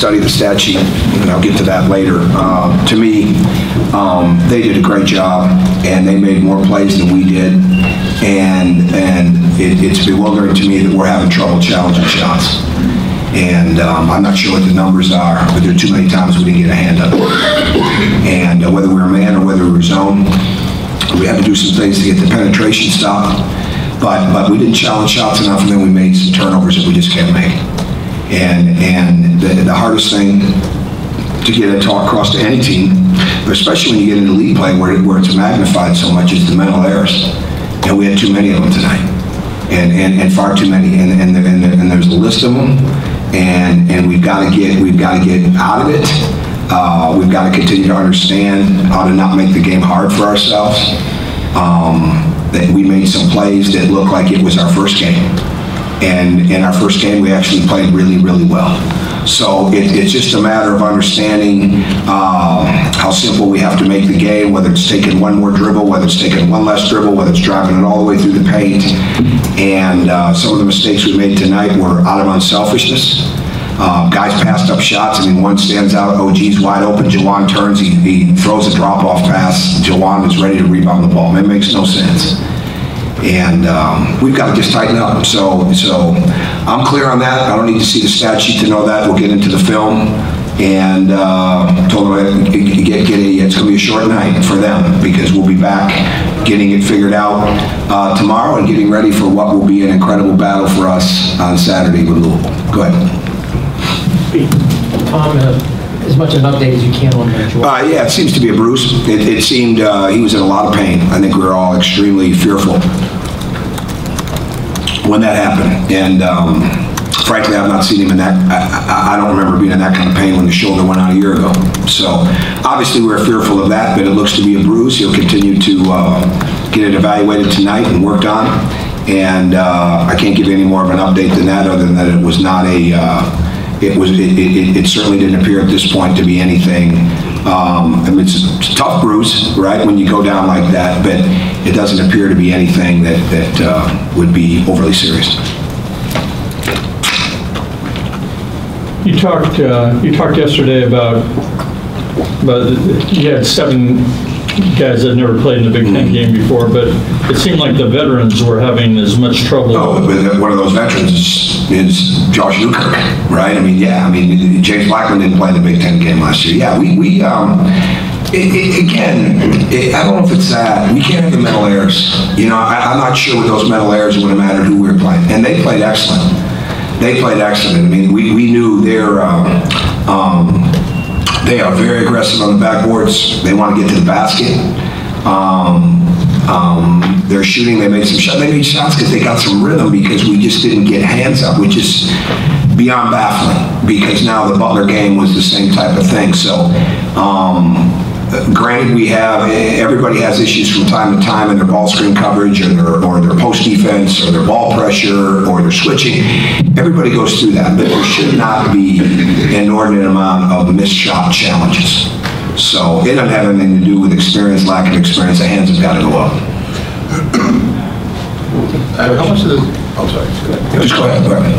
study the stat sheet, and I'll get to that later. To me, they did a great job, and they made more plays than we did, and it's bewildering to me that we're having trouble challenging shots. And I'm not sure what the numbers are, but there are too many times we didn't get a hand up. And whether we were man or whether we were zone, we had to do some things to get the penetration stopped. But we didn't challenge shots enough, and then we made some turnovers that we just can't make. And the hardest thing to get it across to any team, but especially when you get into league play where it's magnified so much, is the mental errors. And we had too many of them tonight, and far too many. And there's a list of them. And we've got to get out of it. We've got to continue to understand how to not make the game hard for ourselves. That we made some plays that looked like it was our first game, and in our first game we actually played really, really well. So it's just a matter of understanding how simple we have to make the game, whether it's taking one more dribble, whether it's taking one less dribble, whether it's driving it all the way through the paint. And some of the mistakes we made tonight were out of unselfishness. Guys passed up shots. I mean, one stands out, OG's wide open, Jawan turns, he throws a drop-off pass, Jawan is ready to rebound the ball. It makes no sense. And we've got to just tighten up. So I'm clear on that. I don't need to see the stat sheet to know that. We'll get into the film. And told them it's going to be a short night for them, because we'll be back getting it figured out tomorrow and getting ready for what will be an incredible battle for us on Saturday with Louisville. Go ahead. Tom, as much an update as you can on that. Yeah, it seems to be a bruise. It seemed he was in a lot of pain. I think we were all extremely fearful when that happened. And frankly, I've not seen him in that. I don't remember being in that kind of pain when the shoulder went out a year ago. So obviously we were fearful of that, but it looks to be a bruise. He'll continue to get it evaluated tonight and worked on. And I can't give you any more of an update than that, other than that it was not a. It certainly didn't appear at this point to be anything. I mean, it's a tough bruise, right, when you go down like that, but it doesn't appear to be anything that would be overly serious. You talked yesterday about you had 7 guys that never played in the Big Ten game before, but it seemed like the veterans were having as much trouble. Oh, but one of those veterans is Josh Newkirk, right? I mean, yeah, I mean, James Blackman didn't play in the Big Ten game last year. Yeah, again, I don't know if it's that. We can't have the mental errors. You know, I'm not sure with those mental errors it would have mattered who we were playing. And they played excellent. They played excellent. I mean, we knew they are very aggressive on the backboards. They want to get to the basket. They're shooting. They made some shots. They made shots because they got some rhythm, because we just didn't get hands up, which is beyond baffling, because now the Butler game was the same type of thing. So granted, everybody has issues from time to time in their ball screen coverage or their post defense or their ball pressure or their switching. Everybody goes through that, but there should not be an inordinate amount of missed shot challenges. So it doesn't have anything to do with experience, lack of experience. The hands have got to go up. How much of this? I'm sorry. Just go ahead. Go ahead.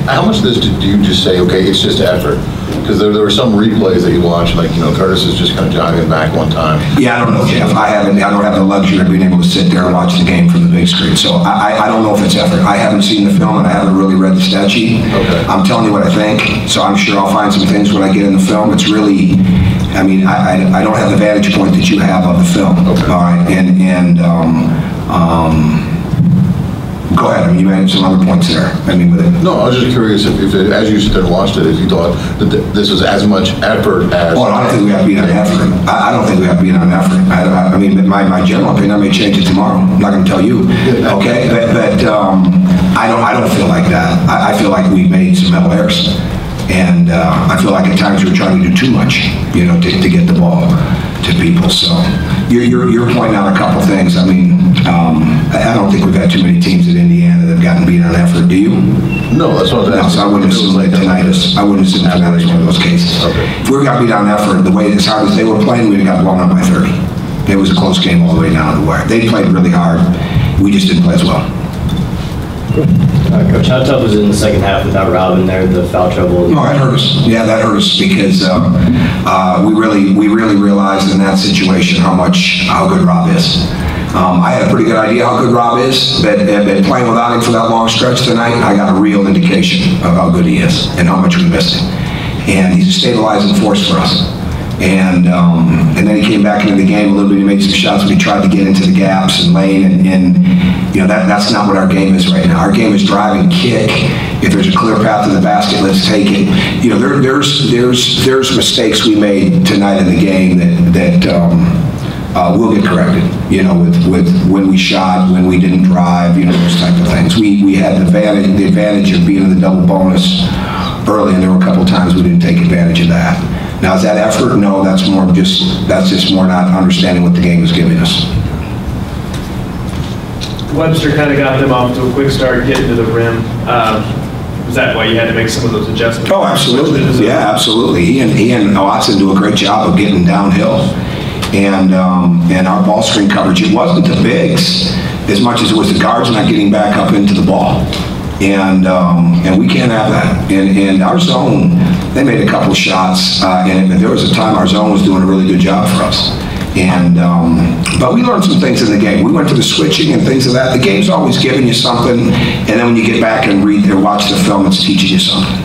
How much of this do you just say, okay, it's just effort? Because there were some replays that you watched, like, you know, Curtis is just kind of jogging back one time. Yeah, I don't know, Jeff. I don't have the luxury of being able to sit there and watch the game from the big screen. So I don't know if it's effort. I haven't seen the film and I haven't really read the stat sheet. Okay. I'm telling you what I think. So I'm sure I'll find some things when I get in the film. It's really, I mean, I don't have the vantage point that you have of the film. Okay. All right. Go ahead. I mean, you made some other points there. I mean, with it. No, I was just curious if as you sit there and watched it, if you thought that this was as much effort as. Oh, I don't think we have to be on effort. I don't think we have to be on effort. I mean, my general opinion, I may change it tomorrow. I'm not going to tell you. Okay, but I don't feel like that. I feel like we made some mental errors, and I feel like at times we were trying to do too much, you know, to get the ball to people. So you're pointing out a couple things. I mean, I don't think we've had too many teams at Indiana that have gotten beat on effort. Do you? No, that's what I was asking. No, so I wouldn't assume that tonight is. I wouldn't assume tonight is one of those cases. Okay. If we got beat on effort, the way as hard as they were playing, we'd have got blown up by 30. It was a close game all the way down to the wire. They played really hard. We just didn't play as well. Coach, how tough was it in the second half without Rob in there, the foul trouble? No, that hurt us. Yeah, that hurt us because we really realized in that situation how good Rob is. I had a pretty good idea how good Rob is, but playing without him for that long stretch tonight, I got a real indication of how good he is and how much we missed him. And he's a stabilizing force for us. And then he came back into the game a little bit. He made some shots, but he tried to get into the gaps and lane, and you know that's not what our game is right now. Our game is drive and kick. If there's a clear path to the basket, let's take it. You know, there's mistakes we made tonight in the game that will get corrected. You know, with when we shot, when we didn't drive, you know, those type of things. We had the advantage of being in the double bonus early, and there were a couple times we didn't take advantage of that. Now, is that effort? No, that's just more not understanding what the game is giving us. Webster kind of got them off to a quick start getting to the rim. Was that why you had to make some of those adjustments? Oh, absolutely. Yeah, absolutely. He and Watson do a great job of getting downhill. And our ball screen coverage, it wasn't the bigs as much as it was the guards not getting back up into the ball. And we can't have that. In our zone, they made a couple of shots, and there was a time our zone was doing a really good job for us. But we learned some things in the game. We went to the switching and things of that. The game's always giving you something, and then when you get back and read or watch the film, it's teaching you something.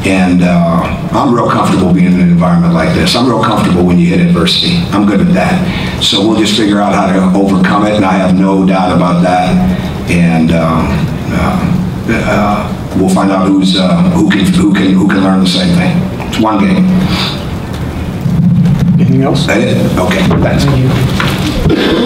And I'm real comfortable being in an environment like this. I'm real comfortable when you hit adversity. I'm good at that. So we'll just figure out how to overcome it, and I have no doubt about that. And we'll find out who can learn the same thing. It's one game. Anything else? That it? Okay, thanks. Thank you.